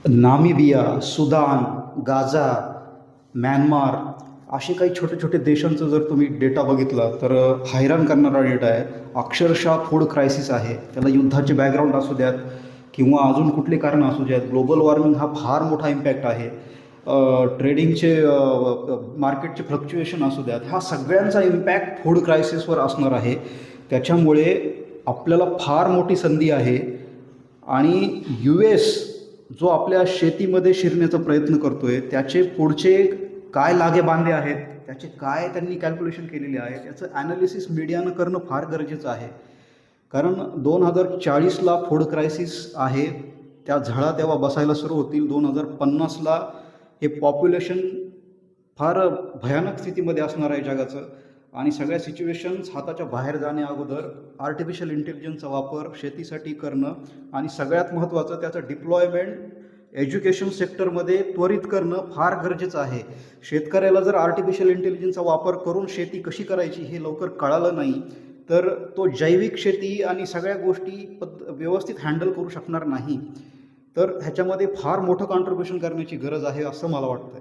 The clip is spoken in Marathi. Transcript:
नामिबिया, सुदान, गाझा, म्यानमार असे काही छोटे छोटे देशांचं जर तुम्ही डेटा बघितला तर हैराण करणारा डेटा आहे. अक्षरशः फूड क्रायसिस आहे. त्याला युद्धाचे बॅकग्राऊंड असू द्यात किंवा अजून कुठले कारण असू द्यात, ग्लोबल वॉर्मिंग हा फार मोठा इम्पॅक्ट आहे. ट्रेडिंगचे मार्केटचे फ्लक्च्युएशन असू द्यात, हा सगळ्यांचा इम्पॅक्ट फूड क्रायसिसवर असणार आहे. त्याच्यामुळे आपल्याला फार मोठी संधी आहे. आणि US जो आपल्या शेतीमध्ये शिरण्याचा प्रयत्न करतोय, त्याचे पुढचे काय लागेबांधे आहेत, त्याचे काय त्यांनी कॅल्क्युलेशन केलेले आहे, याचं ॲनालिसिस मीडियानं करणं फार गरजेचं आहे. कारण 2040ला फूड क्रायसिस आहे, त्या झळा तेव्हा बसायला सुरू होतील. 2050ला हे पॉप्युलेशन फार भयानक स्थितीमध्ये असणार आहे जगाचं. आणि सगळ्या सिच्युएशन्स हाताच्या बाहेर जाण्या अगोदर आर्टिफिशियल इंटेलिजन्सचा वापर शेतीसाठी करणं आणि सगळ्यात महत्त्वाचं त्याचं डिप्लॉयमेंट एज्युकेशन सेक्टरमध्ये त्वरित करणं फार गरजेचं आहे. शेतकऱ्याला जर आर्टिफिशियल इंटेलिजन्सचा वापर करून शेती कशी करायची हे लवकर कळालं नाही तर तो जैविक शेती आणि सगळ्या गोष्टी व्यवस्थित हँडल करू शकणार नाही. तर ह्याच्यामध्ये फार मोठं कॉन्ट्रीब्युशन करण्याची गरज आहे असं मला वाटतं.